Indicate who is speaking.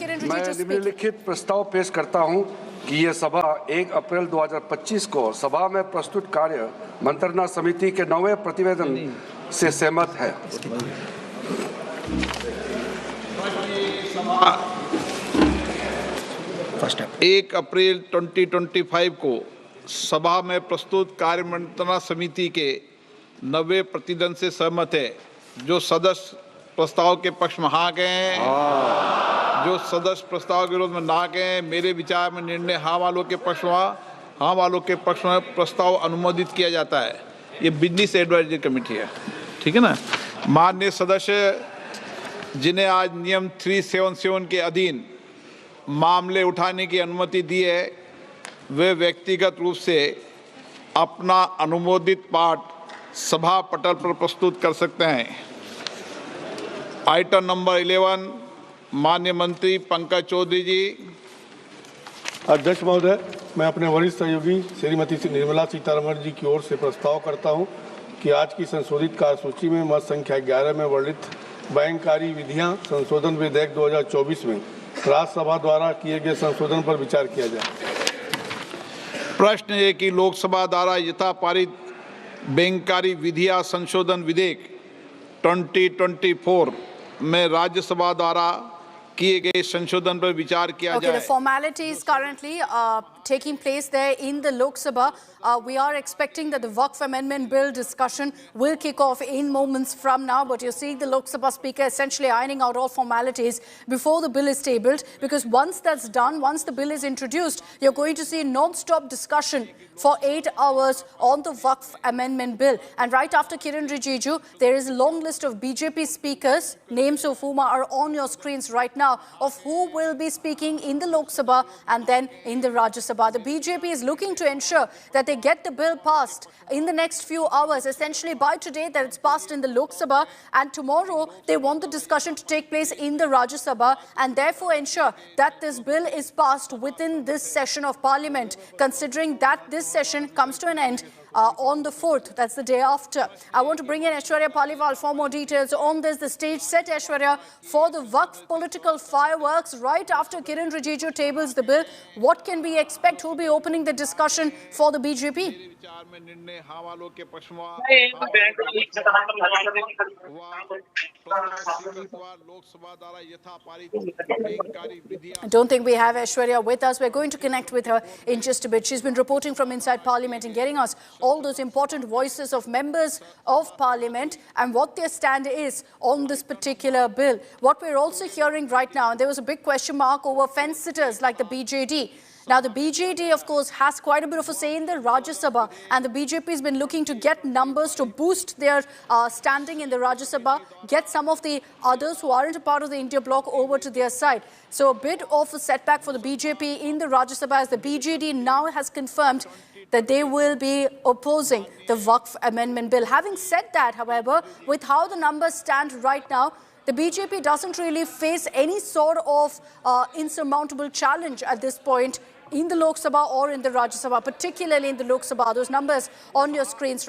Speaker 1: Kiran Rijiju
Speaker 2: मैं
Speaker 1: speak.
Speaker 2: निम्नलिखित प्रस्ताव पेश करता हूं कि ये सभा 1 अप्रैल 2025 को सभा में प्रस्तुत कार्य मंत्रणा समिति के 9वें प्रतिवेदन से सहमत है।
Speaker 3: 1 अप्रैल 2025 को सभा में प्रस्तुत कार्य मंत्रणा समिति के 90 प्रतिवेदन से सहमत है। जो सदस्य प्रस्ताव के पक्ष में हाँ कहें, जो सदस्य प्रस्ताव के विरोध में ना कहें, मेरे विचार में निर्णय हाँ वालों के पक्ष में हाँ वालों के पक्ष में प्रस्ताव अनुमोदित किया जाता है। ये बिजनेस एडवाइजरी कमेटी है, ठीक है ना। माननीय सदस्य जिन्हें आज नियम 377 के अधीन मामले उठाने की अनुमति दी है, वे व्यक्तिगत रूप से अपना अनुमोदित पाठ सभा पटल पर प्रस्तुत कर सकते हैं। आइटम नंबर 11, माननीय मंत्री पंकज चौधरी जी।
Speaker 4: अध्यक्ष महोदय, मैं अपने वरिष्ठ सहयोगी श्रीमती निर्मला सीतारमण जी की ओर से प्रस्ताव करता हूं कि आज की संशोधित कार्यसूची में मत संख्या 11 में वर्णित बैंककारी विधियां संशोधन विधेयक 2024 में राज्यसभा द्वारा किए गए संशोधन पर विचार किया जाए।
Speaker 3: प्रश्न है कि लोकसभा द्वारा यथा पारित बैंककारी विधियां संशोधन विधेयक 2024 में राज्यसभा द्वारा किए गए संशोधन पर विचार किया जाए।
Speaker 1: The formalities currently taking place there in the Lok Sabha. We are expecting that the Waqf Amendment Bill discussion will kick off in moments from now. But you're seeing the Lok Sabha Speaker essentially ironing out all formalities before the bill is tabled. Because once that's done, once the bill is introduced, you're going to see non-stop discussion for 8 hours on the Waqf Amendment Bill. And right after Kiran Rijiju, there is a long list of BJP speakers, names of whom are on your screens right now, of who will be speaking in the Lok Sabha and then in the Rajya Sabha. The BJP is looking to ensure that they get the bill passed in the next few hours, essentially by today that it's passed in the Lok Sabha, and tomorrow they want the discussion to take place in the Rajya Sabha and therefore ensure that this bill is passed within this session of Parliament, considering that this session comes to an end on the 4th, that's the day after. I want to bring in Aishwarya Paliwal for more details on this. The stage set, Aishwarya, for the Waqf political fireworks right after Kiran Rijiju tables the bill. What can we expect? Who will be opening the discussion for the BJP? I don't think we have Aishwarya with us. We're going to connect with her in just a bit. She's been reporting from inside Parliament and getting us all those important voices of members of Parliament and what their stand is on this particular bill. What we're also hearing right now, and there was a big question mark over fence sitters like the BJD. Now, the BJD, of course, has quite a bit of a say in the Rajya Sabha, and the BJP has been looking to get numbers to boost their standing in the Rajya Sabha, get some of the others who aren't a part of the India bloc over to their side. So a bit of a setback for the BJP in the Rajya Sabha, as the BJD now has confirmed that they will be opposing the Waqf Amendment Bill. Having said that, however, with how the numbers stand right now, the BJP doesn't really face any sort of insurmountable challenge at this point in the Lok Sabha or in the Rajya Sabha, particularly in the Lok Sabha. Those numbers on your screens